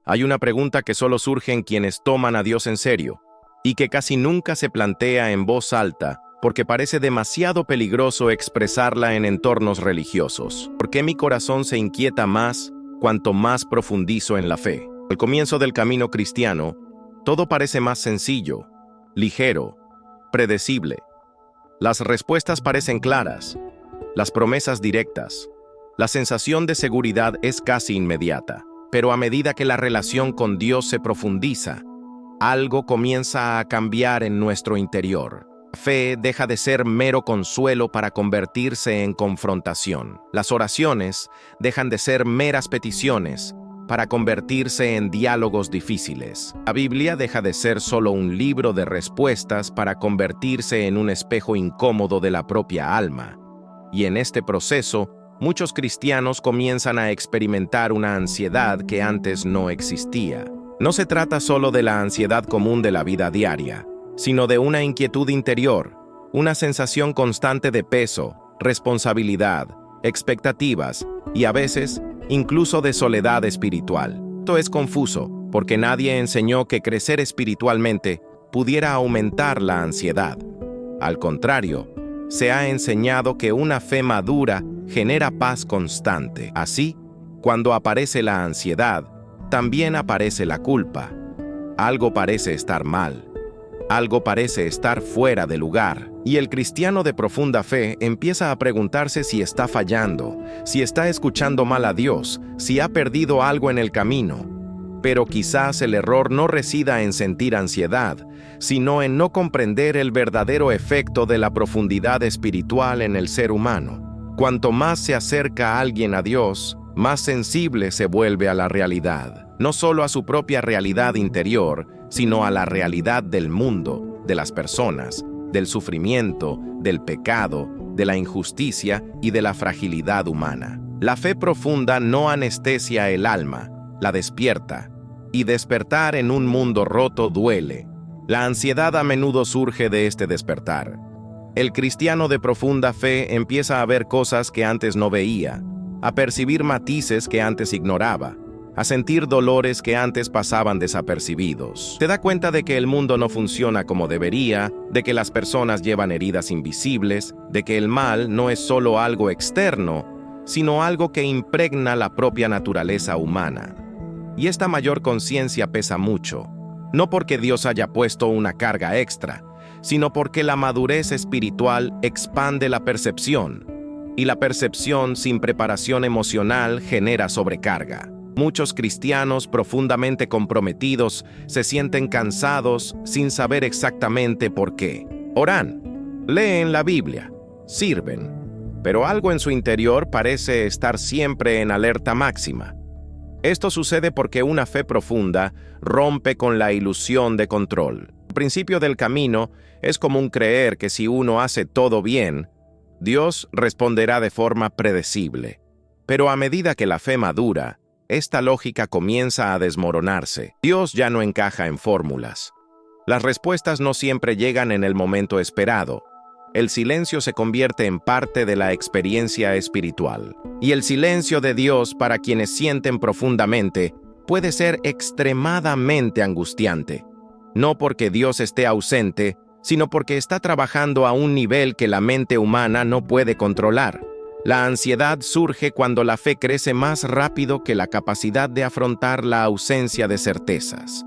Hay una pregunta que solo surge en quienes toman a Dios en serio, y que casi nunca se plantea en voz alta, porque parece demasiado peligroso expresarla en entornos religiosos. ¿Por qué mi corazón se inquieta más cuanto más profundizo en la fe? Al comienzo del camino cristiano, todo parece más sencillo, ligero, predecible. Las respuestas parecen claras, las promesas directas. La sensación de seguridad es casi inmediata, pero a medida que la relación con Dios se profundiza, algo comienza a cambiar en nuestro interior. La fe deja de ser mero consuelo para convertirse en confrontación. Las oraciones dejan de ser meras peticiones para convertirse en diálogos difíciles. La Biblia deja de ser solo un libro de respuestas para convertirse en un espejo incómodo de la propia alma. Y en este proceso, muchos cristianos comienzan a experimentar una ansiedad que antes no existía. No se trata solo de la ansiedad común de la vida diaria, sino de una inquietud interior, una sensación constante de peso, responsabilidad, expectativas y a veces incluso de soledad espiritual. Esto es confuso, porque nadie enseñó que crecer espiritualmente pudiera aumentar la ansiedad. Al contrario, se ha enseñado que una fe madura genera paz constante. Así, cuando aparece la ansiedad, también aparece la culpa. Algo parece estar mal. Algo parece estar fuera de lugar. Y el cristiano de profunda fe empieza a preguntarse si está fallando, si está escuchando mal a Dios, si ha perdido algo en el camino. Pero quizás el error no resida en sentir ansiedad, sino en no comprender el verdadero efecto de la profundidad espiritual en el ser humano. Cuanto más se acerca alguien a Dios, más sensible se vuelve a la realidad. No solo a su propia realidad interior, sino a la realidad del mundo, de las personas, del sufrimiento, del pecado, de la injusticia y de la fragilidad humana. La fe profunda no anestesia el alma, la despierta, y despertar en un mundo roto duele. La ansiedad a menudo surge de este despertar. El cristiano de profunda fe empieza a ver cosas que antes no veía, a percibir matices que antes ignoraba, a sentir dolores que antes pasaban desapercibidos. Se da cuenta de que el mundo no funciona como debería, de que las personas llevan heridas invisibles, de que el mal no es solo algo externo, sino algo que impregna la propia naturaleza humana. Y esta mayor conciencia pesa mucho, no porque Dios haya puesto una carga extra, sino porque la madurez espiritual expande la percepción, y la percepción sin preparación emocional genera sobrecarga. Muchos cristianos profundamente comprometidos se sienten cansados sin saber exactamente por qué. Oran, leen la Biblia, sirven, pero algo en su interior parece estar siempre en alerta máxima. Esto sucede porque una fe profunda rompe con la ilusión de control. El principio del camino es común creer que si uno hace todo bien, Dios responderá de forma predecible. Pero a medida que la fe madura, esta lógica comienza a desmoronarse. Dios ya no encaja en fórmulas. Las respuestas no siempre llegan en el momento esperado. El silencio se convierte en parte de la experiencia espiritual. Y el silencio de Dios, para quienes sienten profundamente, puede ser extremadamente angustiante. No porque Dios esté ausente, sino porque está trabajando a un nivel que la mente humana no puede controlar. La ansiedad surge cuando la fe crece más rápido que la capacidad de afrontar la ausencia de certezas.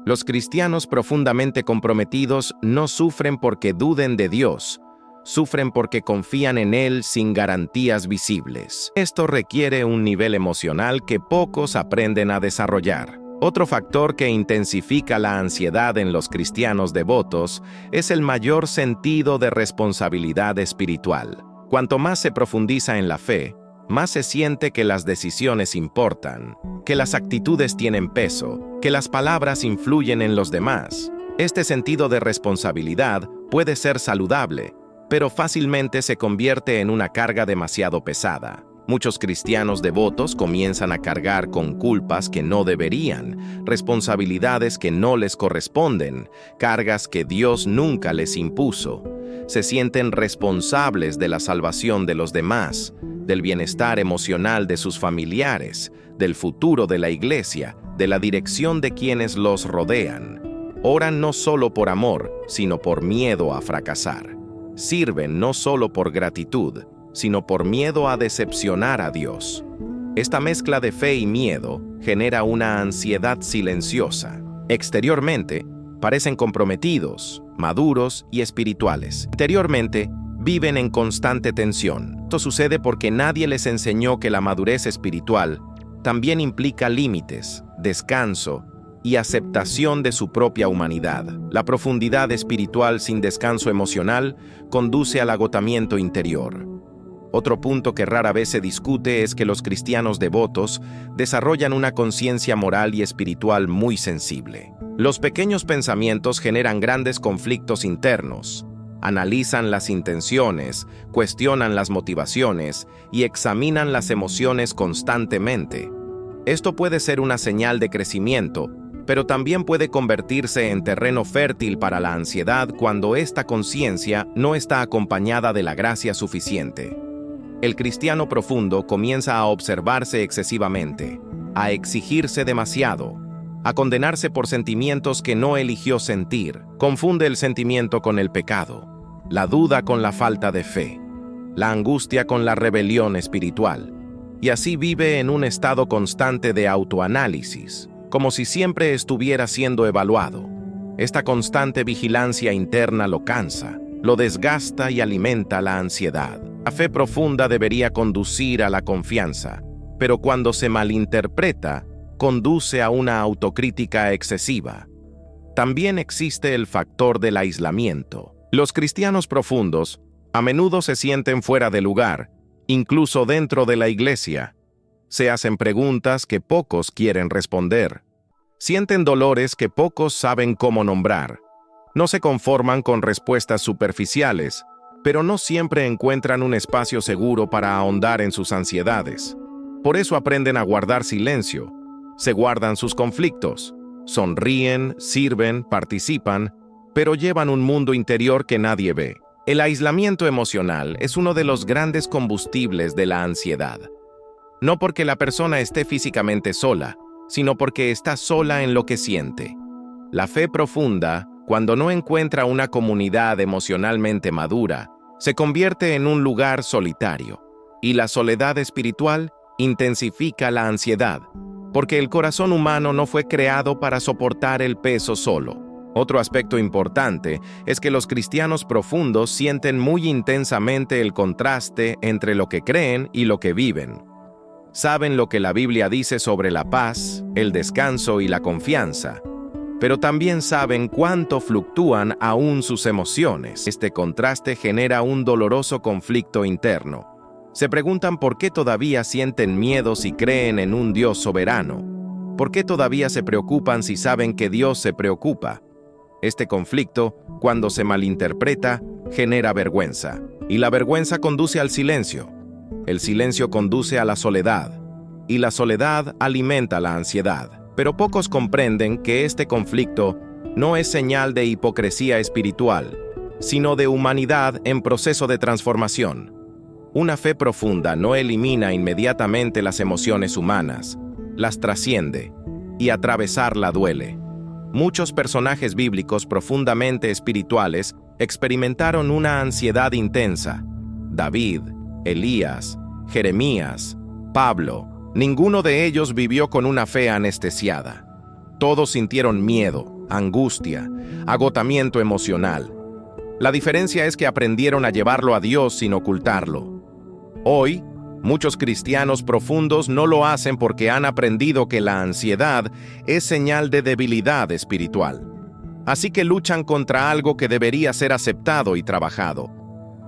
Los cristianos profundamente comprometidos no sufren porque duden de Dios, sufren porque confían en Él sin garantías visibles. Esto requiere un nivel emocional que pocos aprenden a desarrollar. Otro factor que intensifica la ansiedad en los cristianos devotos es el mayor sentido de responsabilidad espiritual. Cuanto más se profundiza en la fe, más se siente que las decisiones importan, que las actitudes tienen peso, que las palabras influyen en los demás. Este sentido de responsabilidad puede ser saludable, pero fácilmente se convierte en una carga demasiado pesada. Muchos cristianos devotos comienzan a cargar con culpas que no deberían, responsabilidades que no les corresponden, cargas que Dios nunca les impuso. Se sienten responsables de la salvación de los demás, del bienestar emocional de sus familiares, del futuro de la iglesia, de la dirección de quienes los rodean. Oran no solo por amor, sino por miedo a fracasar. Sirven no solo por gratitud, sino por miedo a decepcionar a Dios. Esta mezcla de fe y miedo genera una ansiedad silenciosa. Exteriormente, parecen comprometidos, maduros y espirituales. Interiormente, viven en constante tensión. Esto sucede porque nadie les enseñó que la madurez espiritual también implica límites, descanso y aceptación de su propia humanidad. La profundidad espiritual sin descanso emocional conduce al agotamiento interior. Otro punto que rara vez se discute es que los cristianos devotos desarrollan una conciencia moral y espiritual muy sensible. Los pequeños pensamientos generan grandes conflictos internos. Analizan las intenciones, cuestionan las motivaciones y examinan las emociones constantemente. Esto puede ser una señal de crecimiento, pero también puede convertirse en terreno fértil para la ansiedad cuando esta conciencia no está acompañada de la gracia suficiente. El cristiano profundo comienza a observarse excesivamente, a exigirse demasiado, a condenarse por sentimientos que no eligió sentir. Confunde el sentimiento con el pecado, la duda con la falta de fe, la angustia con la rebelión espiritual, y así vive en un estado constante de autoanálisis, como si siempre estuviera siendo evaluado. Esta constante vigilancia interna lo cansa, lo desgasta y alimenta la ansiedad. La fe profunda debería conducir a la confianza, pero cuando se malinterpreta, conduce a una autocrítica excesiva. También existe el factor del aislamiento. Los cristianos profundos a menudo se sienten fuera de lugar, incluso dentro de la iglesia. Se hacen preguntas que pocos quieren responder. Sienten dolores que pocos saben cómo nombrar. No se conforman con respuestas superficiales, pero no siempre encuentran un espacio seguro para ahondar en sus ansiedades. Por eso aprenden a guardar silencio. Se guardan sus conflictos, sonríen, sirven, participan, pero llevan un mundo interior que nadie ve. El aislamiento emocional es uno de los grandes combustibles de la ansiedad. No porque la persona esté físicamente sola, sino porque está sola en lo que siente. La fe profunda, cuando no encuentra una comunidad emocionalmente madura, se convierte en un lugar solitario, y la soledad espiritual intensifica la ansiedad, porque el corazón humano no fue creado para soportar el peso solo. Otro aspecto importante es que los cristianos profundos sienten muy intensamente el contraste entre lo que creen y lo que viven. Saben lo que la Biblia dice sobre la paz, el descanso y la confianza, pero también saben cuánto fluctúan aún sus emociones. Este contraste genera un doloroso conflicto interno. Se preguntan por qué todavía sienten miedo si creen en un Dios soberano. ¿Por qué todavía se preocupan si saben que Dios se preocupa? Este conflicto, cuando se malinterpreta, genera vergüenza. Y la vergüenza conduce al silencio. El silencio conduce a la soledad. Y la soledad alimenta la ansiedad. Pero pocos comprenden que este conflicto no es señal de hipocresía espiritual, sino de humanidad en proceso de transformación. Una fe profunda no elimina inmediatamente las emociones humanas, las trasciende, y atravesarla duele. Muchos personajes bíblicos profundamente espirituales experimentaron una ansiedad intensa. David, Elías, Jeremías, Pablo. Ninguno de ellos vivió con una fe anestesiada. Todos sintieron miedo, angustia, agotamiento emocional. La diferencia es que aprendieron a llevarlo a Dios sin ocultarlo. Hoy, muchos cristianos profundos no lo hacen porque han aprendido que la ansiedad es señal de debilidad espiritual. Así que luchan contra algo que debería ser aceptado y trabajado.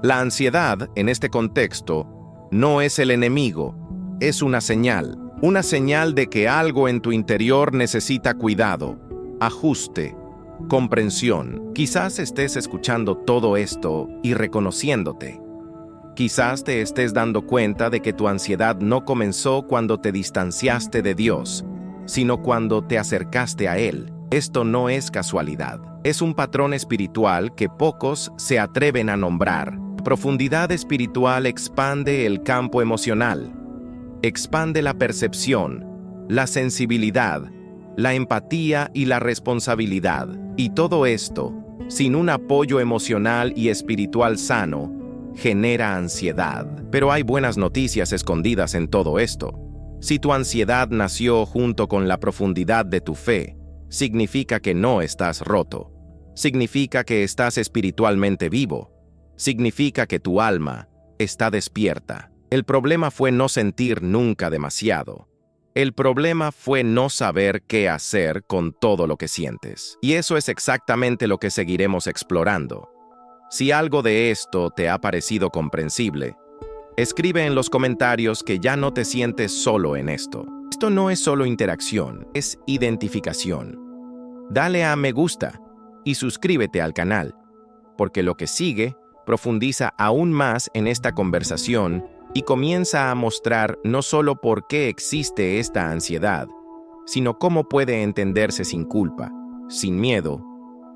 La ansiedad, en este contexto, no es el enemigo. Es una señal de que algo en tu interior necesita cuidado, ajuste, comprensión. Quizás estés escuchando todo esto y reconociéndote. Quizás te estés dando cuenta de que tu ansiedad no comenzó cuando te distanciaste de Dios, sino cuando te acercaste a Él. Esto no es casualidad. Es un patrón espiritual que pocos se atreven a nombrar. La profundidad espiritual expande el campo emocional. Expande la percepción, la sensibilidad, la empatía y la responsabilidad. Y todo esto, sin un apoyo emocional y espiritual sano, genera ansiedad. Pero hay buenas noticias escondidas en todo esto. Si tu ansiedad nació junto con la profundidad de tu fe, significa que no estás roto. Significa que estás espiritualmente vivo. Significa que tu alma está despierta. El problema fue no sentir nunca demasiado. El problema fue no saber qué hacer con todo lo que sientes. Y eso es exactamente lo que seguiremos explorando. Si algo de esto te ha parecido comprensible, escribe en los comentarios que ya no te sientes solo en esto. Esto no es solo interacción, es identificación. Dale a me gusta y suscríbete al canal, porque lo que sigue profundiza aún más en esta conversación y comienza a mostrar no solo por qué existe esta ansiedad, sino cómo puede entenderse sin culpa, sin miedo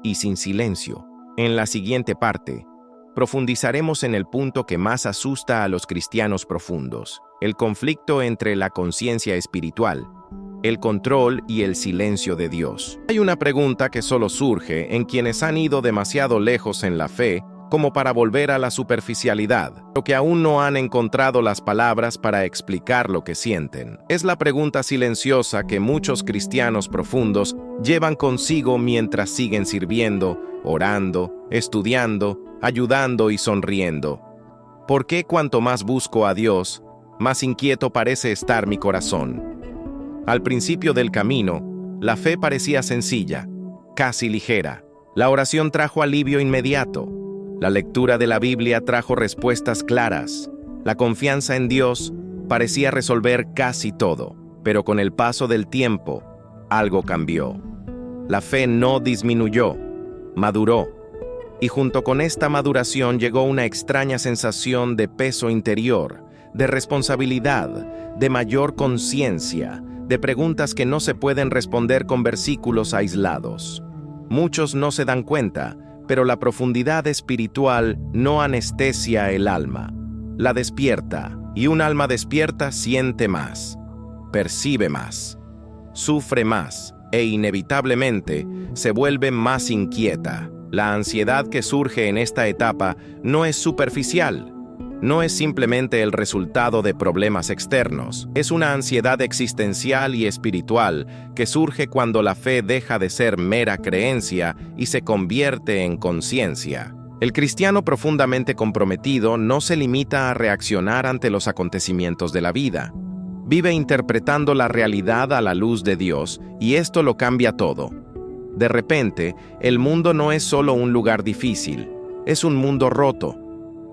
y sin silencio. En la siguiente parte, profundizaremos en el punto que más asusta a los cristianos profundos, el conflicto entre la conciencia espiritual, el control y el silencio de Dios. Hay una pregunta que solo surge en quienes han ido demasiado lejos en la fe como para volver a la superficialidad, pero que aún no han encontrado las palabras para explicar lo que sienten. Es la pregunta silenciosa que muchos cristianos profundos llevan consigo mientras siguen sirviendo, orando, estudiando, ayudando y sonriendo. ¿Por qué cuanto más busco a Dios, más inquieto parece estar mi corazón? Al principio del camino, la fe parecía sencilla, casi ligera. La oración trajo alivio inmediato. La lectura de la Biblia trajo respuestas claras. La confianza en Dios parecía resolver casi todo, pero con el paso del tiempo, algo cambió. La fe no disminuyó, maduró. Y junto con esta maduración llegó una extraña sensación de peso interior, de responsabilidad, de mayor conciencia, de preguntas que no se pueden responder con versículos aislados. Muchos no se dan cuenta, pero la profundidad espiritual no anestesia el alma, la despierta, y un alma despierta siente más, percibe más, sufre más, e inevitablemente se vuelve más inquieta. La ansiedad que surge en esta etapa no es superficial, no es simplemente el resultado de problemas externos, es una ansiedad existencial y espiritual que surge cuando la fe deja de ser mera creencia y se convierte en conciencia. El cristiano profundamente comprometido no se limita a reaccionar ante los acontecimientos de la vida. Vive interpretando la realidad a la luz de Dios y esto lo cambia todo. De repente, el mundo no es solo un lugar difícil, es un mundo roto.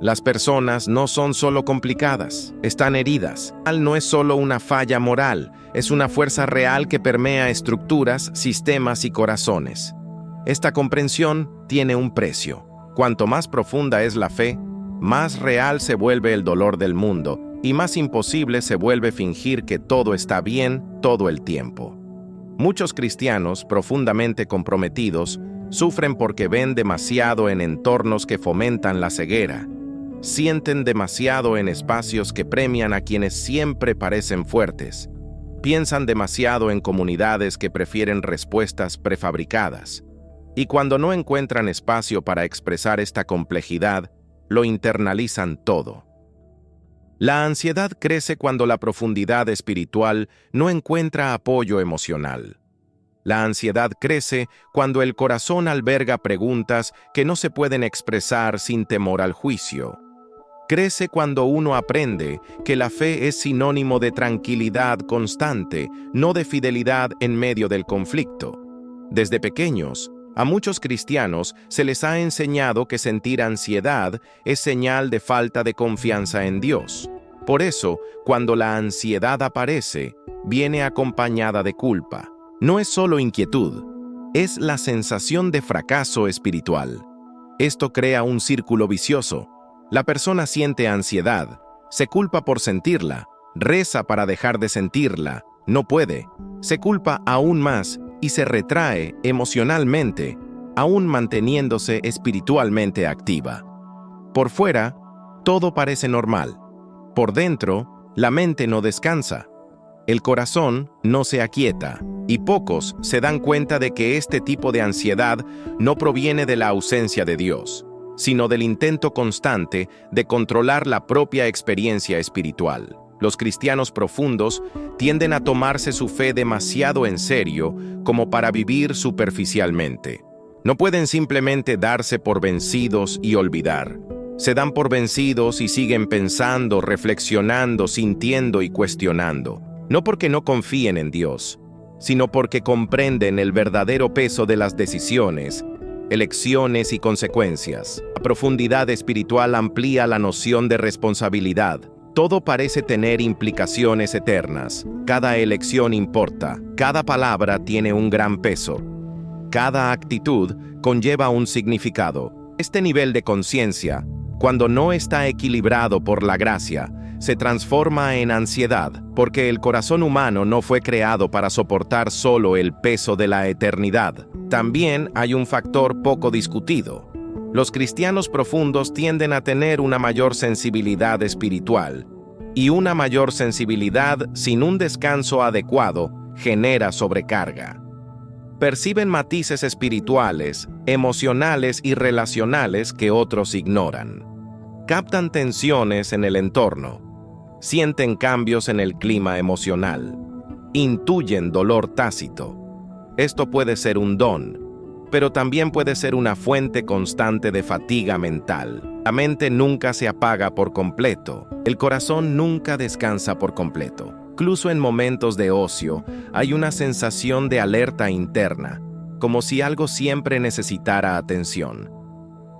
Las personas no son solo complicadas, están heridas. No es solo una falla moral, es una fuerza real que permea estructuras, sistemas y corazones. Esta comprensión tiene un precio. Cuanto más profunda es la fe, más real se vuelve el dolor del mundo y más imposible se vuelve fingir que todo está bien todo el tiempo. Muchos cristianos profundamente comprometidos sufren porque ven demasiado en entornos que fomentan la ceguera. Sienten demasiado en espacios que premian a quienes siempre parecen fuertes. Piensan demasiado en comunidades que prefieren respuestas prefabricadas. Y cuando no encuentran espacio para expresar esta complejidad, lo internalizan todo. La ansiedad crece cuando la profundidad espiritual no encuentra apoyo emocional. La ansiedad crece cuando el corazón alberga preguntas que no se pueden expresar sin temor al juicio. Crece cuando uno aprende que la fe es sinónimo de tranquilidad constante, no de fidelidad en medio del conflicto. Desde pequeños, a muchos cristianos se les ha enseñado que sentir ansiedad es señal de falta de confianza en Dios. Por eso, cuando la ansiedad aparece, viene acompañada de culpa. No es solo inquietud, es la sensación de fracaso espiritual. Esto crea un círculo vicioso. La persona siente ansiedad, se culpa por sentirla, reza para dejar de sentirla, no puede, se culpa aún más y se retrae emocionalmente, aún manteniéndose espiritualmente activa. Por fuera, todo parece normal. Por dentro, la mente no descansa. El corazón no se aquieta, y pocos se dan cuenta de que este tipo de ansiedad no proviene de la ausencia de Dios, sino del intento constante de controlar la propia experiencia espiritual. Los cristianos profundos tienden a tomarse su fe demasiado en serio como para vivir superficialmente. No pueden simplemente darse por vencidos y olvidar. Se dan por vencidos y siguen pensando, reflexionando, sintiendo y cuestionando. No porque no confíen en Dios, sino porque comprenden el verdadero peso de las decisiones, elecciones y consecuencias. La profundidad espiritual amplía la noción de responsabilidad. Todo parece tener implicaciones eternas. Cada elección importa. Cada palabra tiene un gran peso. Cada actitud conlleva un significado. Este nivel de conciencia, cuando no está equilibrado por la gracia, se transforma en ansiedad, porque el corazón humano no fue creado para soportar solo el peso de la eternidad. También hay un factor poco discutido. Los cristianos profundos tienden a tener una mayor sensibilidad espiritual, y una mayor sensibilidad sin un descanso adecuado genera sobrecarga. Perciben matices espirituales, emocionales y relacionales que otros ignoran. Captan tensiones en el entorno. Sienten cambios en el clima emocional. Intuyen dolor tácito. Esto puede ser un don, pero también puede ser una fuente constante de fatiga mental. La mente nunca se apaga por completo. El corazón nunca descansa por completo. Incluso en momentos de ocio, hay una sensación de alerta interna, como si algo siempre necesitara atención.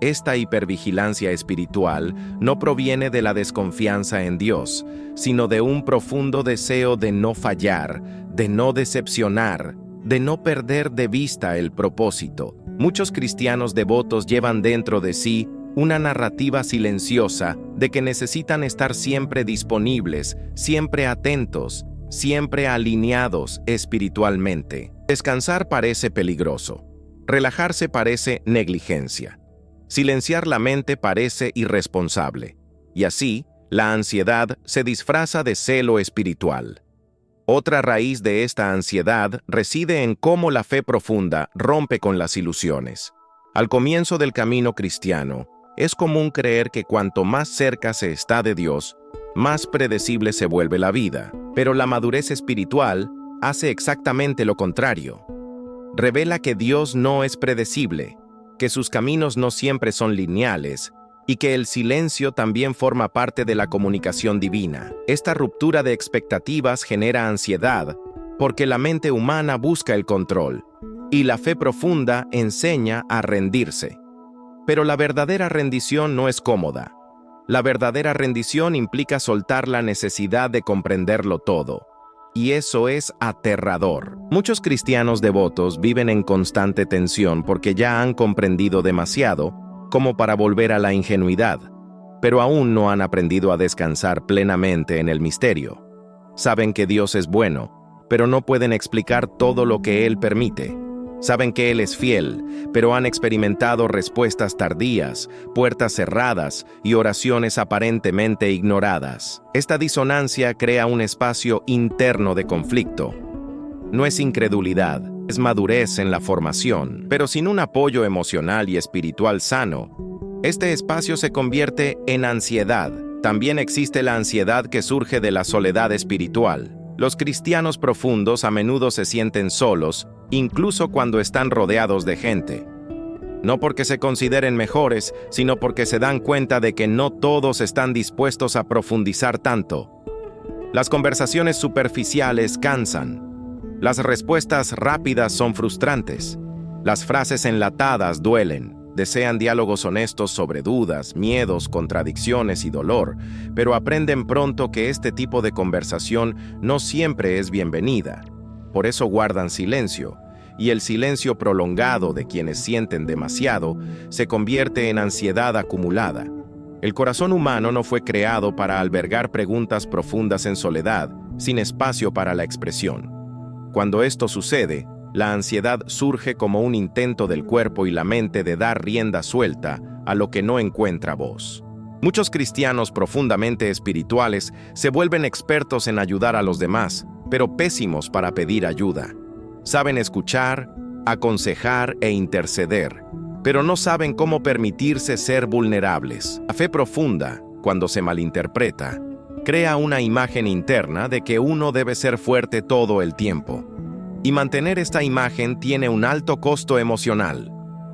Esta hipervigilancia espiritual no proviene de la desconfianza en Dios, sino de un profundo deseo de no fallar, de no decepcionar, de no perder de vista el propósito. Muchos cristianos devotos llevan dentro de sí una narrativa silenciosa de que necesitan estar siempre disponibles, siempre atentos, siempre alineados espiritualmente. Descansar parece peligroso. Relajarse parece negligencia. Silenciar la mente parece irresponsable. Y así, la ansiedad se disfraza de celo espiritual. Otra raíz de esta ansiedad reside en cómo la fe profunda rompe con las ilusiones. Al comienzo del camino cristiano, es común creer que cuanto más cerca se está de Dios, más predecible se vuelve la vida. Pero la madurez espiritual hace exactamente lo contrario. Revela que Dios no es predecible, que sus caminos no siempre son lineales, y que el silencio también forma parte de la comunicación divina. Esta ruptura de expectativas genera ansiedad, porque la mente humana busca el control, y la fe profunda enseña a rendirse. Pero la verdadera rendición no es cómoda. La verdadera rendición implica soltar la necesidad de comprenderlo todo. Y eso es aterrador. Muchos cristianos devotos viven en constante tensión porque ya han comprendido demasiado como para volver a la ingenuidad, pero aún no han aprendido a descansar plenamente en el misterio. Saben que Dios es bueno, pero no pueden explicar todo lo que Él permite. Saben que Él es fiel, pero han experimentado respuestas tardías, puertas cerradas y oraciones aparentemente ignoradas. Esta disonancia crea un espacio interno de conflicto. No es incredulidad, es madurez en la formación, pero sin un apoyo emocional y espiritual sano, este espacio se convierte en ansiedad. También existe la ansiedad que surge de la soledad espiritual. Los cristianos profundos a menudo se sienten solos, incluso cuando están rodeados de gente. No porque se consideren mejores, sino porque se dan cuenta de que no todos están dispuestos a profundizar tanto. Las conversaciones superficiales cansan. Las respuestas rápidas son frustrantes. Las frases enlatadas duelen. Desean diálogos honestos sobre dudas, miedos, contradicciones y dolor, pero aprenden pronto que este tipo de conversación no siempre es bienvenida. Por eso guardan silencio, y el silencio prolongado de quienes sienten demasiado se convierte en ansiedad acumulada. El corazón humano no fue creado para albergar preguntas profundas en soledad, sin espacio para la expresión. Cuando esto sucede, la ansiedad surge como un intento del cuerpo y la mente de dar rienda suelta a lo que no encuentra voz. Muchos cristianos profundamente espirituales se vuelven expertos en ayudar a los demás, pero pésimos para pedir ayuda. Saben escuchar, aconsejar e interceder, pero no saben cómo permitirse ser vulnerables. La fe profunda, cuando se malinterpreta, crea una imagen interna de que uno debe ser fuerte todo el tiempo. Y mantener esta imagen tiene un alto costo emocional.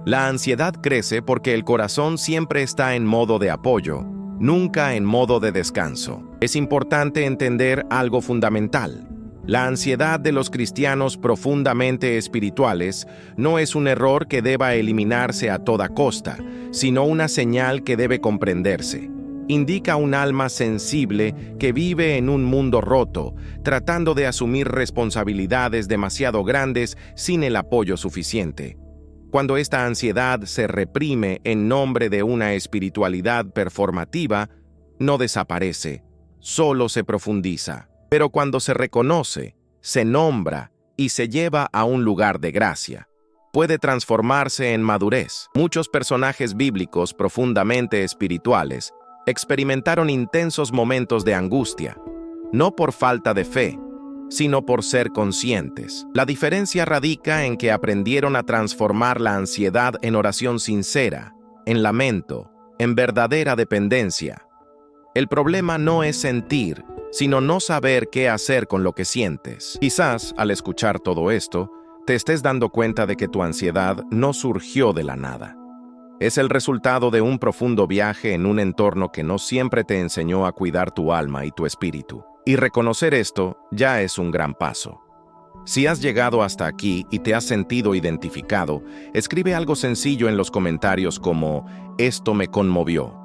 La ansiedad crece porque el corazón siempre está en modo de apoyo, nunca en modo de descanso. Es importante entender algo fundamental. La ansiedad de los cristianos profundamente espirituales no es un error que deba eliminarse a toda costa, sino una señal que debe comprenderse. Indica un alma sensible que vive en un mundo roto, tratando de asumir responsabilidades demasiado grandes sin el apoyo suficiente. Cuando esta ansiedad se reprime en nombre de una espiritualidad performativa, no desaparece, solo se profundiza. Pero cuando se reconoce, se nombra y se lleva a un lugar de gracia, puede transformarse en madurez. Muchos personajes bíblicos profundamente espirituales experimentaron intensos momentos de angustia, no por falta de fe, sino por ser conscientes. La diferencia radica en que aprendieron a transformar la ansiedad en oración sincera, en lamento, en verdadera dependencia. El problema no es sentir, sino no saber qué hacer con lo que sientes. Quizás, al escuchar todo esto, te estés dando cuenta de que tu ansiedad no surgió de la nada. Es el resultado de un profundo viaje en un entorno que no siempre te enseñó a cuidar tu alma y tu espíritu. Y reconocer esto ya es un gran paso. Si has llegado hasta aquí y te has sentido identificado, escribe algo sencillo en los comentarios como «Esto me conmovió».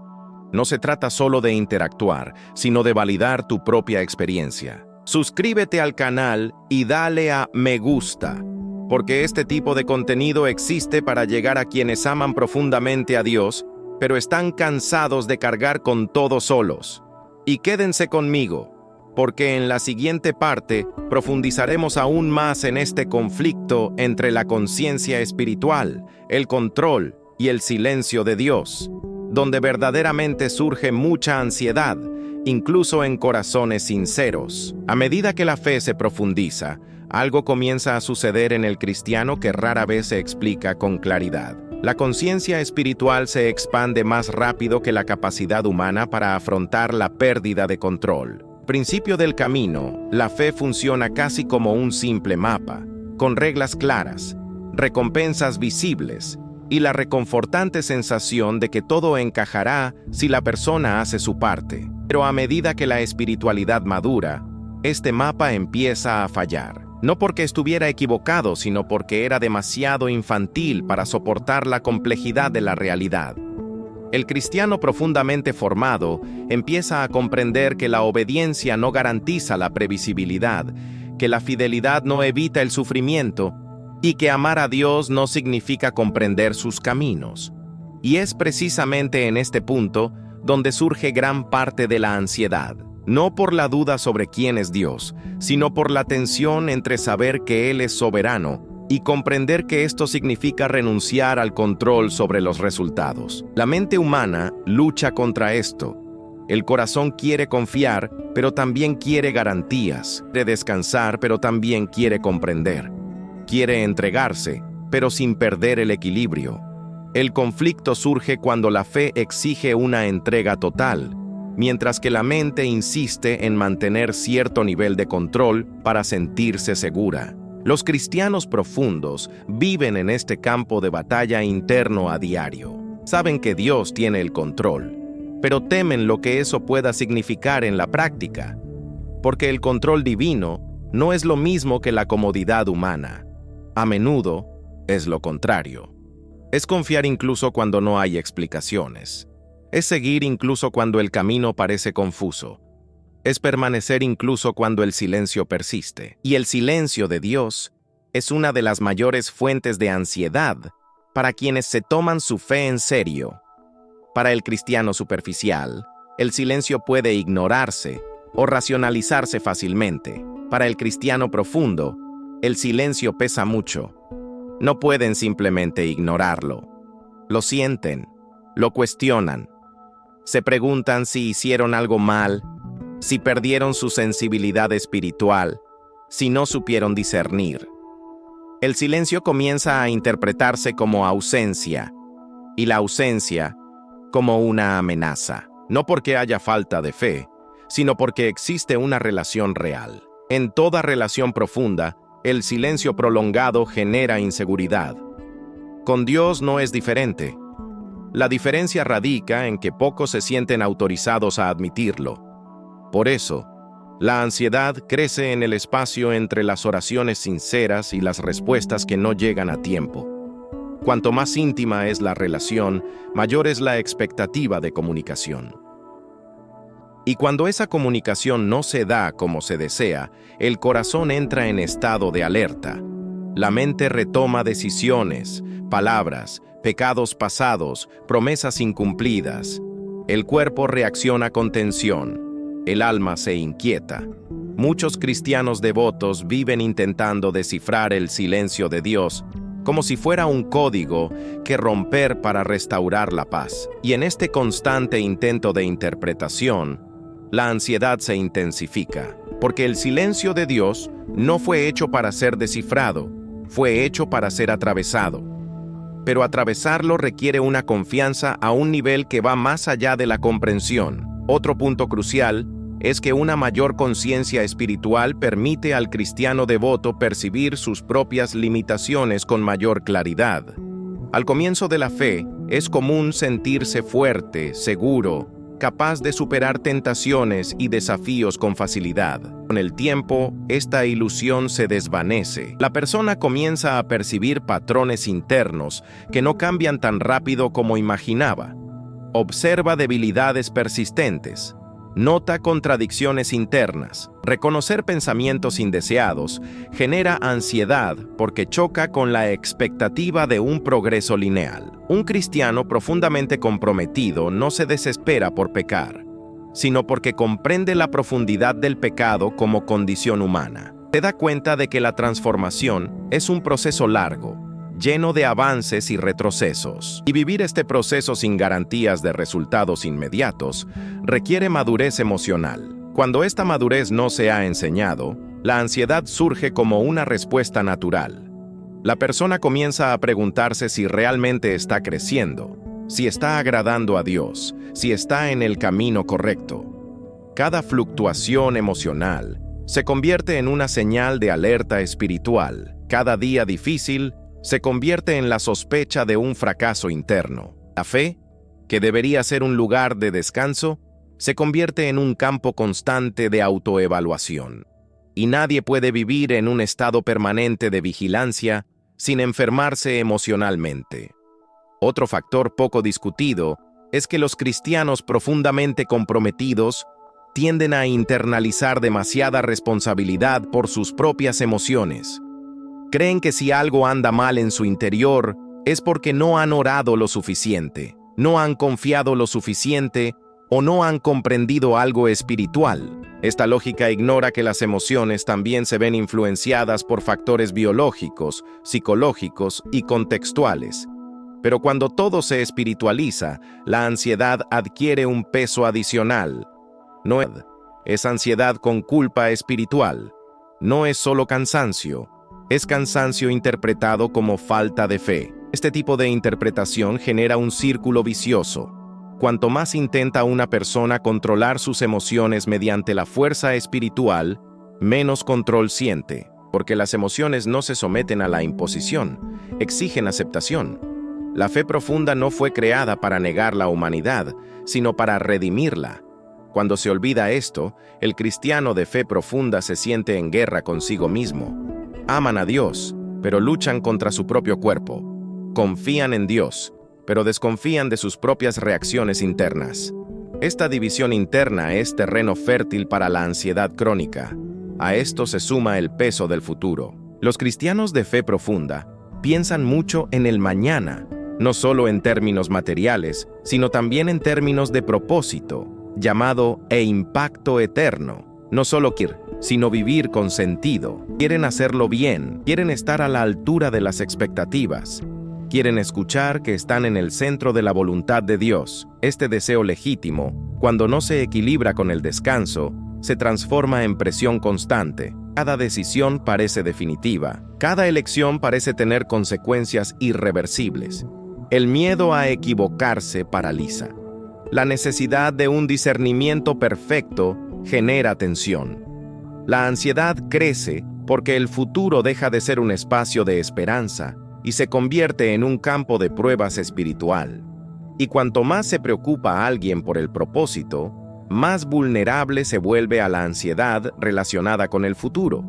No se trata solo de interactuar, sino de validar tu propia experiencia. Suscríbete al canal y dale a me gusta, porque este tipo de contenido existe para llegar a quienes aman profundamente a Dios, pero están cansados de cargar con todo solos. Y quédense conmigo, porque en la siguiente parte profundizaremos aún más en este conflicto entre la conciencia espiritual, el control y el silencio de Dios, donde verdaderamente surge mucha ansiedad, incluso en corazones sinceros. A medida que la fe se profundiza, algo comienza a suceder en el cristiano que rara vez se explica con claridad. La conciencia espiritual se expande más rápido que la capacidad humana para afrontar la pérdida de control. Al principio del camino, la fe funciona casi como un simple mapa, con reglas claras, recompensas visibles, y la reconfortante sensación de que todo encajará si la persona hace su parte. Pero a medida que la espiritualidad madura, este mapa empieza a fallar. No porque estuviera equivocado, sino porque era demasiado infantil para soportar la complejidad de la realidad. El cristiano profundamente formado empieza a comprender que la obediencia no garantiza la previsibilidad, que la fidelidad no evita el sufrimiento, y que amar a Dios no significa comprender sus caminos. Y es precisamente en este punto donde surge gran parte de la ansiedad, no por la duda sobre quién es Dios, sino por la tensión entre saber que Él es soberano y comprender que esto significa renunciar al control sobre los resultados. La mente humana lucha contra esto. El corazón quiere confiar, pero también quiere garantías, quiere descansar, pero también quiere comprender. Quiere entregarse, pero sin perder el equilibrio. El conflicto surge cuando la fe exige una entrega total, mientras que la mente insiste en mantener cierto nivel de control para sentirse segura. Los cristianos profundos viven en este campo de batalla interno a diario. Saben que Dios tiene el control, pero temen lo que eso pueda significar en la práctica, porque el control divino no es lo mismo que la comodidad humana. A menudo es lo contrario. Es confiar incluso cuando no hay explicaciones. Es seguir incluso cuando el camino parece confuso. Es permanecer incluso cuando el silencio persiste. Y el silencio de Dios es una de las mayores fuentes de ansiedad para quienes se toman su fe en serio. Para el cristiano superficial, el silencio puede ignorarse o racionalizarse fácilmente. Para el cristiano profundo, el silencio pesa mucho. No pueden simplemente ignorarlo. Lo sienten, lo cuestionan. Se preguntan si hicieron algo mal, si perdieron su sensibilidad espiritual, si no supieron discernir. El silencio comienza a interpretarse como ausencia, y la ausencia como una amenaza, no porque haya falta de fe, sino porque existe una relación real. En toda relación profunda, el silencio prolongado genera inseguridad. Con Dios no es diferente. La diferencia radica en que pocos se sienten autorizados a admitirlo. Por eso, la ansiedad crece en el espacio entre las oraciones sinceras y las respuestas que no llegan a tiempo. Cuanto más íntima es la relación, mayor es la expectativa de comunicación. Y cuando esa comunicación no se da como se desea, el corazón entra en estado de alerta. La mente retoma decisiones, palabras, pecados pasados, promesas incumplidas. El cuerpo reacciona con tensión. El alma se inquieta. Muchos cristianos devotos viven intentando descifrar el silencio de Dios, como si fuera un código que romper para restaurar la paz. Y en este constante intento de interpretación, la ansiedad se intensifica, porque el silencio de Dios no fue hecho para ser descifrado, fue hecho para ser atravesado. Pero atravesarlo requiere una confianza a un nivel que va más allá de la comprensión. Otro punto crucial es que una mayor conciencia espiritual permite al cristiano devoto percibir sus propias limitaciones con mayor claridad. Al comienzo de la fe, es común sentirse fuerte, seguro, capaz de superar tentaciones y desafíos con facilidad. Con el tiempo, esta ilusión se desvanece. La persona comienza a percibir patrones internos que no cambian tan rápido como imaginaba. Observa debilidades persistentes. Nota contradicciones internas. Reconocer pensamientos indeseados genera ansiedad porque choca con la expectativa de un progreso lineal. Un cristiano profundamente comprometido no se desespera por pecar, sino porque comprende la profundidad del pecado como condición humana. Se da cuenta de que la transformación es un proceso largo, lleno de avances y retrocesos. Y vivir este proceso sin garantías de resultados inmediatos requiere madurez emocional. Cuando esta madurez no se ha enseñado, la ansiedad surge como una respuesta natural. La persona comienza a preguntarse si realmente está creciendo, si está agradando a Dios, si está en el camino correcto. Cada fluctuación emocional se convierte en una señal de alerta espiritual. Cada día difícil se convierte en la sospecha de un fracaso interno. La fe, que debería ser un lugar de descanso, se convierte en un campo constante de autoevaluación. Y nadie puede vivir en un estado permanente de vigilancia sin enfermarse emocionalmente. Otro factor poco discutido es que los cristianos profundamente comprometidos tienden a internalizar demasiada responsabilidad por sus propias emociones. Creen que si algo anda mal en su interior es porque no han orado lo suficiente, no han confiado lo suficiente o no han comprendido algo espiritual. Esta lógica ignora que las emociones también se ven influenciadas por factores biológicos, psicológicos y contextuales. Pero cuando todo se espiritualiza, la ansiedad adquiere un peso adicional. No es ansiedad con culpa espiritual. No es solo cansancio. Es cansancio interpretado como falta de fe. Este tipo de interpretación genera un círculo vicioso. Cuanto más intenta una persona controlar sus emociones mediante la fuerza espiritual, menos control siente, porque las emociones no se someten a la imposición, exigen aceptación. La fe profunda no fue creada para negar la humanidad, sino para redimirla. Cuando se olvida esto, el cristiano de fe profunda se siente en guerra consigo mismo. Aman a Dios, pero luchan contra su propio cuerpo. Confían en Dios, pero desconfían de sus propias reacciones internas. Esta división interna es terreno fértil para la ansiedad crónica. A esto se suma el peso del futuro. Los cristianos de fe profunda piensan mucho en el mañana, no solo en términos materiales, sino también en términos de propósito, llamado e impacto eterno. No solo sino vivir con sentido. Quieren hacerlo bien, quieren estar a la altura de las expectativas. Quieren escuchar que están en el centro de la voluntad de Dios. Este deseo legítimo, cuando no se equilibra con el descanso, se transforma en presión constante. Cada decisión parece definitiva. Cada elección parece tener consecuencias irreversibles. El miedo a equivocarse paraliza. La necesidad de un discernimiento perfecto genera tensión. La ansiedad crece porque el futuro deja de ser un espacio de esperanza y se convierte en un campo de pruebas espiritual. Y cuanto más se preocupa a alguien por el propósito, más vulnerable se vuelve a la ansiedad relacionada con el futuro.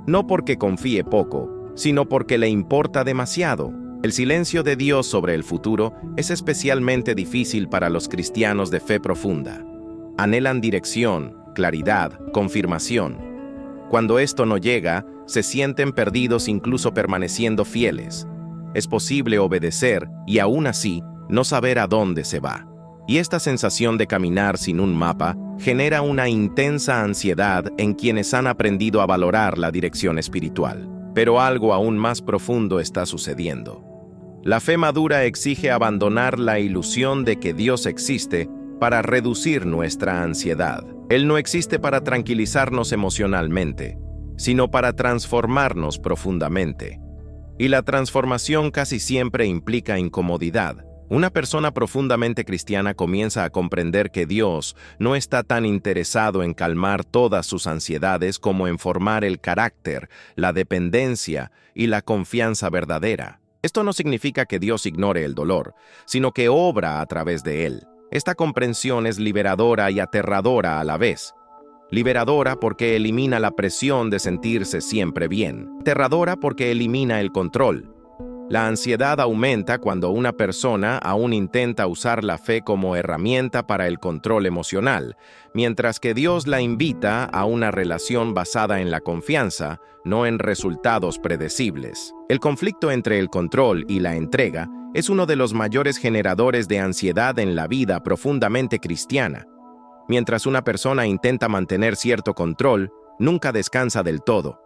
No porque confíe poco, sino porque le importa demasiado. El silencio de Dios sobre el futuro es especialmente difícil para los cristianos de fe profunda. Anhelan dirección, claridad, confirmación. Cuando esto no llega, se sienten perdidos incluso permaneciendo fieles. Es posible obedecer y aún así no saber a dónde se va. Y esta sensación de caminar sin un mapa genera una intensa ansiedad en quienes han aprendido a valorar la dirección espiritual. Pero algo aún más profundo está sucediendo. La fe madura exige abandonar la ilusión de que Dios existe para reducir nuestra ansiedad. Él no existe para tranquilizarnos emocionalmente, sino para transformarnos profundamente. Y la transformación casi siempre implica incomodidad. Una persona profundamente cristiana comienza a comprender que Dios no está tan interesado en calmar todas sus ansiedades como en formar el carácter, la dependencia y la confianza verdadera. Esto no significa que Dios ignore el dolor, sino que obra a través de él. Esta comprensión es liberadora y aterradora a la vez. Liberadora porque elimina la presión de sentirse siempre bien. Aterradora porque elimina el control. La ansiedad aumenta cuando una persona aún intenta usar la fe como herramienta para el control emocional, mientras que Dios la invita a una relación basada en la confianza, no en resultados predecibles. El conflicto entre el control y la entrega es uno de los mayores generadores de ansiedad en la vida profundamente cristiana. Mientras una persona intenta mantener cierto control, nunca descansa del todo.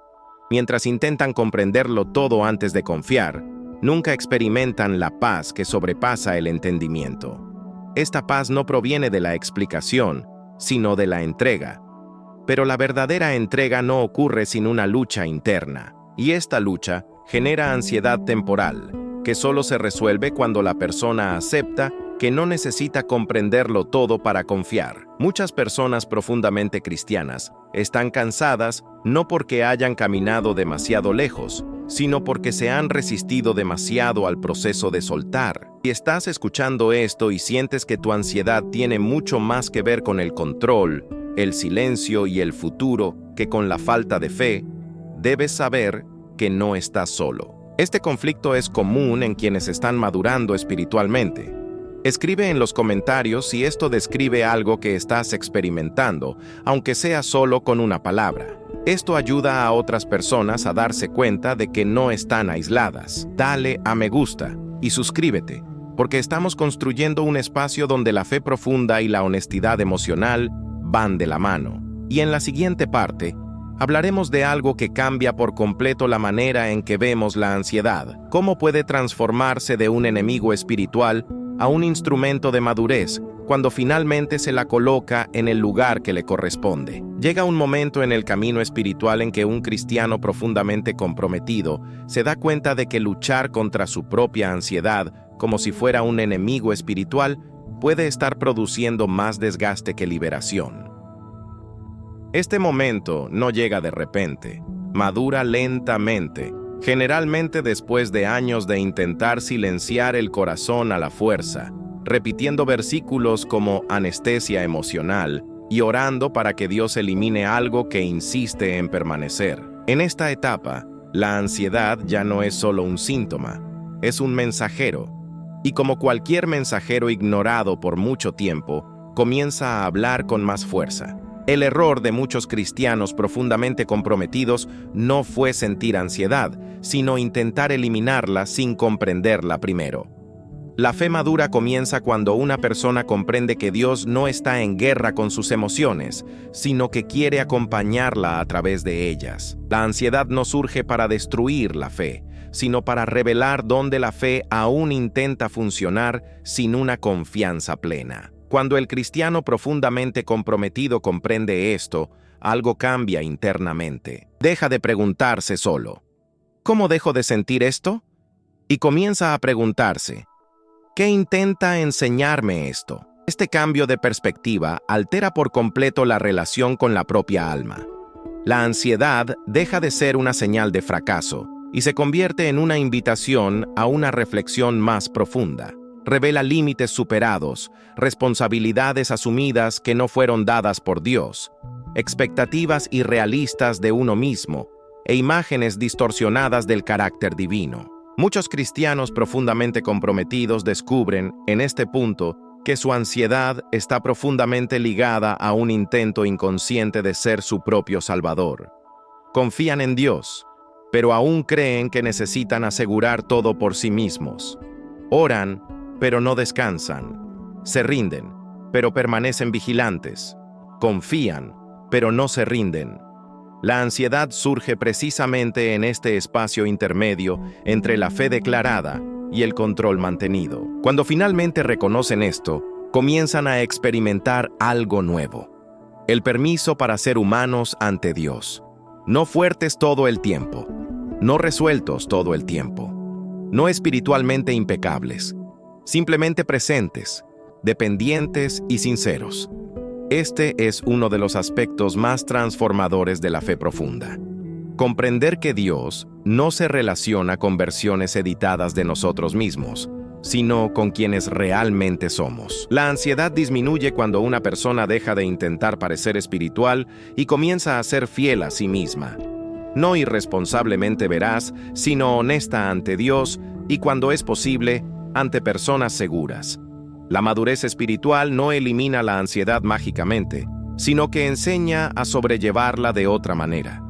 Mientras intentan comprenderlo todo antes de confiar, nunca experimentan la paz que sobrepasa el entendimiento. Esta paz no proviene de la explicación, sino de la entrega. Pero la verdadera entrega no ocurre sin una lucha interna, y esta lucha genera ansiedad temporal, que solo se resuelve cuando la persona acepta que no necesita comprenderlo todo para confiar. Muchas personas profundamente cristianas están cansadas no porque hayan caminado demasiado lejos, sino porque se han resistido demasiado al proceso de soltar. Si estás escuchando esto y sientes que tu ansiedad tiene mucho más que ver con el control, el silencio y el futuro que con la falta de fe, debes saber que no estás solo. Este conflicto es común en quienes están madurando espiritualmente. Escribe en los comentarios si esto describe algo que estás experimentando, aunque sea solo con una palabra. Esto ayuda a otras personas a darse cuenta de que no están aisladas. Dale a me gusta y suscríbete, porque estamos construyendo un espacio donde la fe profunda y la honestidad emocional van de la mano. Y en la siguiente parte, hablaremos de algo que cambia por completo la manera en que vemos la ansiedad, cómo puede transformarse de un enemigo espiritual a un instrumento de madurez cuando finalmente se la coloca en el lugar que le corresponde. Llega un momento en el camino espiritual en que un cristiano profundamente comprometido se da cuenta de que luchar contra su propia ansiedad como si fuera un enemigo espiritual puede estar produciendo más desgaste que liberación. Este momento no llega de repente, madura lentamente, generalmente después de años de intentar silenciar el corazón a la fuerza, repitiendo versículos como anestesia emocional y orando para que Dios elimine algo que insiste en permanecer. En esta etapa, la ansiedad ya no es solo un síntoma, es un mensajero, y como cualquier mensajero ignorado por mucho tiempo, comienza a hablar con más fuerza. El error de muchos cristianos profundamente comprometidos no fue sentir ansiedad, sino intentar eliminarla sin comprenderla primero. La fe madura comienza cuando una persona comprende que Dios no está en guerra con sus emociones, sino que quiere acompañarla a través de ellas. La ansiedad no surge para destruir la fe, sino para revelar dónde la fe aún intenta funcionar sin una confianza plena. Cuando el cristiano profundamente comprometido comprende esto, algo cambia internamente. Deja de preguntarse solo, ¿cómo dejo de sentir esto? Y comienza a preguntarse, ¿qué intenta enseñarme esto? Este cambio de perspectiva altera por completo la relación con la propia alma. La ansiedad deja de ser una señal de fracaso y se convierte en una invitación a una reflexión más profunda. Revela límites superados, responsabilidades asumidas que no fueron dadas por Dios, expectativas irrealistas de uno mismo e imágenes distorsionadas del carácter divino. Muchos cristianos profundamente comprometidos descubren, en este punto, que su ansiedad está profundamente ligada a un intento inconsciente de ser su propio Salvador. Confían en Dios, pero aún creen que necesitan asegurar todo por sí mismos. Oran, pero no descansan. Se rinden, pero permanecen vigilantes. Confían, pero no se rinden. La ansiedad surge precisamente en este espacio intermedio entre la fe declarada y el control mantenido. Cuando finalmente reconocen esto, comienzan a experimentar algo nuevo: el permiso para ser humanos ante Dios. No fuertes todo el tiempo, no resueltos todo el tiempo, no espiritualmente impecables, simplemente presentes, dependientes y sinceros. Este es uno de los aspectos más transformadores de la fe profunda. Comprender que Dios no se relaciona con versiones editadas de nosotros mismos, sino con quienes realmente somos. La ansiedad disminuye cuando una persona deja de intentar parecer espiritual y comienza a ser fiel a sí misma. No irresponsablemente veraz, sino honesta ante Dios y, cuando es posible, ante personas seguras. La madurez espiritual no elimina la ansiedad mágicamente, sino que enseña a sobrellevarla de otra manera.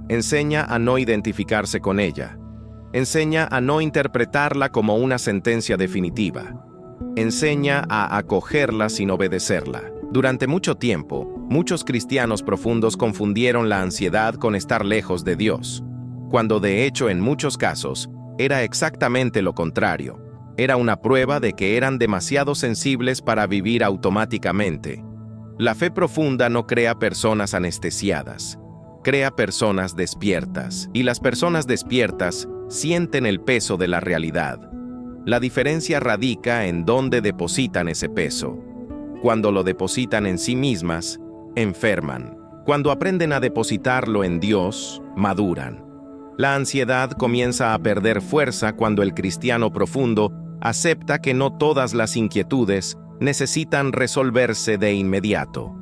Enseña a no identificarse con ella. Enseña a no interpretarla como una sentencia definitiva. Enseña a acogerla sin obedecerla. Durante mucho tiempo, muchos cristianos profundos confundieron la ansiedad con estar lejos de Dios, cuando de hecho en muchos casos era exactamente lo contrario. Era una prueba de que eran demasiado sensibles para vivir automáticamente. La fe profunda no crea personas anestesiadas, crea personas despiertas, y las personas despiertas sienten el peso de la realidad. La diferencia radica en dónde depositan ese peso. Cuando lo depositan en sí mismas, enferman. Cuando aprenden a depositarlo en Dios, maduran. La ansiedad comienza a perder fuerza cuando el cristiano profundo acepta que no todas las inquietudes necesitan resolverse de inmediato.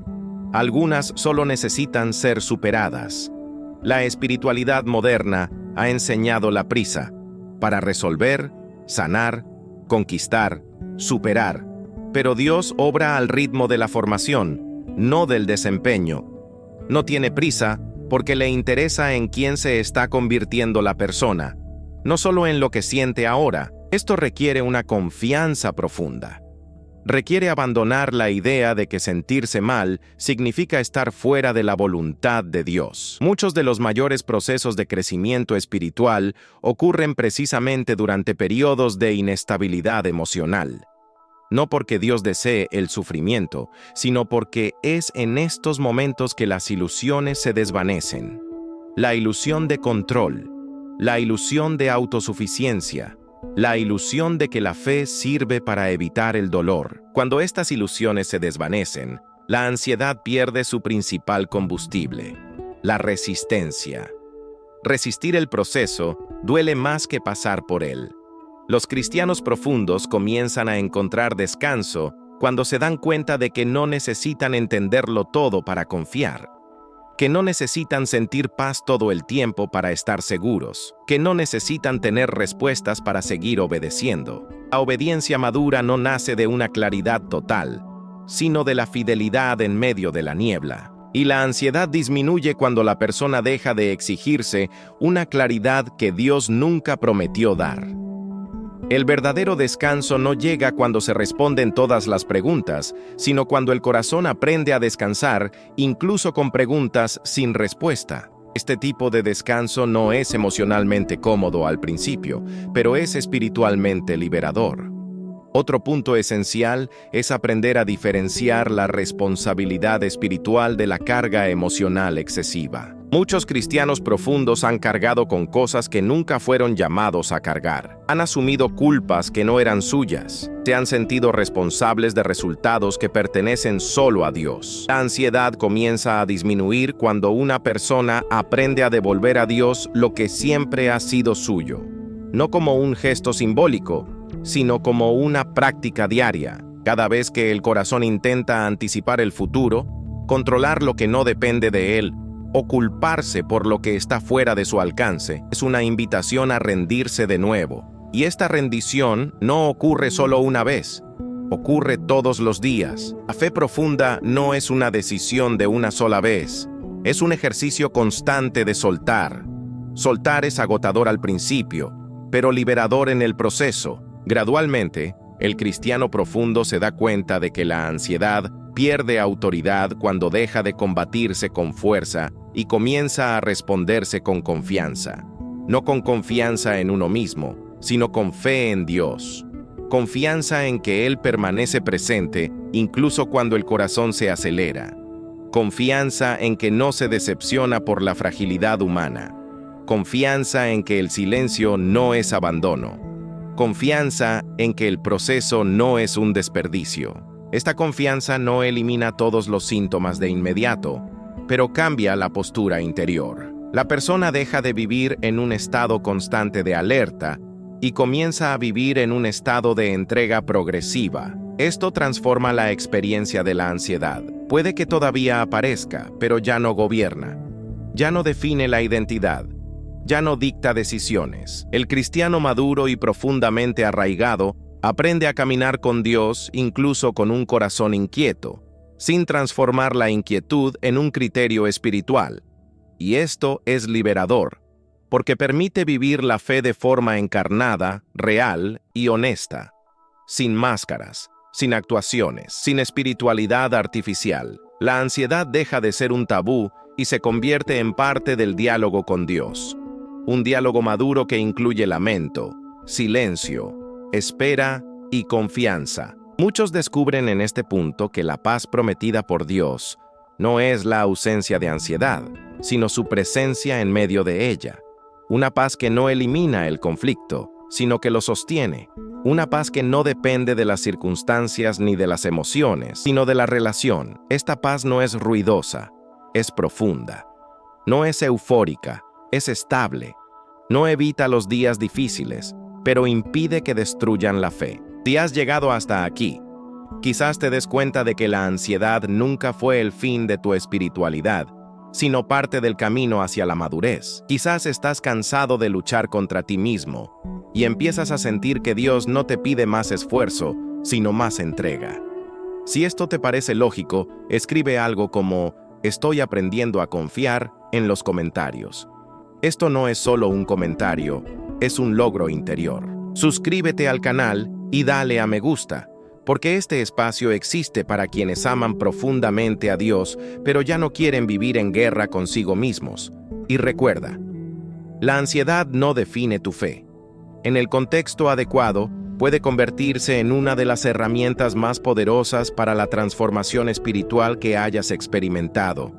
Algunas solo necesitan ser superadas. La espiritualidad moderna ha enseñado la prisa para resolver, sanar, conquistar, superar. Pero Dios obra al ritmo de la formación, no del desempeño. No tiene prisa porque le interesa en quién se está convirtiendo la persona, no solo en lo que siente ahora. Esto requiere una confianza profunda. Requiere abandonar la idea de que sentirse mal significa estar fuera de la voluntad de Dios. Muchos de los mayores procesos de crecimiento espiritual ocurren precisamente durante periodos de inestabilidad emocional. No porque Dios desee el sufrimiento, sino porque es en estos momentos que las ilusiones se desvanecen. La ilusión de control, la ilusión de autosuficiencia, la ilusión de que la fe sirve para evitar el dolor. Cuando estas ilusiones se desvanecen, la ansiedad pierde su principal combustible, la resistencia. Resistir el proceso duele más que pasar por él. Los cristianos profundos comienzan a encontrar descanso cuando se dan cuenta de que no necesitan entenderlo todo para confiar, que no necesitan sentir paz todo el tiempo para estar seguros, que no necesitan tener respuestas para seguir obedeciendo. La obediencia madura no nace de una claridad total, sino de la fidelidad en medio de la niebla. Y la ansiedad disminuye cuando la persona deja de exigirse una claridad que Dios nunca prometió dar. El verdadero descanso no llega cuando se responden todas las preguntas, sino cuando el corazón aprende a descansar, incluso con preguntas sin respuesta. Este tipo de descanso no es emocionalmente cómodo al principio, pero es espiritualmente liberador. Otro punto esencial es aprender a diferenciar la responsabilidad espiritual de la carga emocional excesiva. Muchos cristianos profundos han cargado con cosas que nunca fueron llamados a cargar. Han asumido culpas que no eran suyas. Se han sentido responsables de resultados que pertenecen solo a Dios. La ansiedad comienza a disminuir cuando una persona aprende a devolver a Dios lo que siempre ha sido suyo. No como un gesto simbólico, sino como una práctica diaria. Cada vez que el corazón intenta anticipar el futuro, controlar lo que no depende de él, o culparse por lo que está fuera de su alcance, es una invitación a rendirse de nuevo. Y esta rendición no ocurre solo una vez, ocurre todos los días. La fe profunda no es una decisión de una sola vez, es un ejercicio constante de soltar. Soltar es agotador al principio, pero liberador en el proceso. Gradualmente, el cristiano profundo se da cuenta de que la ansiedad pierde autoridad cuando deja de combatirse con fuerza y comienza a responderse con confianza. No con confianza en uno mismo, sino con fe en Dios. Confianza en que Él permanece presente incluso cuando el corazón se acelera. Confianza en que no se decepciona por la fragilidad humana. Confianza en que el silencio no es abandono. Confianza en que el proceso no es un desperdicio. Esta confianza no elimina todos los síntomas de inmediato, pero cambia la postura interior. La persona deja de vivir en un estado constante de alerta y comienza a vivir en un estado de entrega progresiva. Esto transforma la experiencia de la ansiedad. Puede que todavía aparezca, pero ya no gobierna. Ya no define la identidad. Ya no dicta decisiones. El cristiano maduro y profundamente arraigado aprende a caminar con Dios incluso con un corazón inquieto, sin transformar la inquietud en un criterio espiritual. Y esto es liberador, porque permite vivir la fe de forma encarnada, real y honesta, sin máscaras, sin actuaciones, sin espiritualidad artificial. La ansiedad deja de ser un tabú y se convierte en parte del diálogo con Dios. Un diálogo maduro que incluye lamento, silencio, espera y confianza. Muchos descubren en este punto que la paz prometida por Dios no es la ausencia de ansiedad, sino su presencia en medio de ella. Una paz que no elimina el conflicto, sino que lo sostiene. Una paz que no depende de las circunstancias ni de las emociones, sino de la relación. Esta paz no es ruidosa, es profunda. No es eufórica, es estable. No evita los días difíciles, pero impide que destruyan la fe. Si has llegado hasta aquí, quizás te des cuenta de que la ansiedad nunca fue el fin de tu espiritualidad, sino parte del camino hacia la madurez. Quizás estás cansado de luchar contra ti mismo y empiezas a sentir que Dios no te pide más esfuerzo, sino más entrega. Si esto te parece lógico, escribe algo como "Estoy aprendiendo a confiar" en los comentarios. Esto no es solo un comentario, es un logro interior. Suscríbete al canal y dale a me gusta, porque este espacio existe para quienes aman profundamente a Dios, pero ya no quieren vivir en guerra consigo mismos. Y recuerda, la ansiedad no define tu fe. En el contexto adecuado, puede convertirse en una de las herramientas más poderosas para la transformación espiritual que hayas experimentado.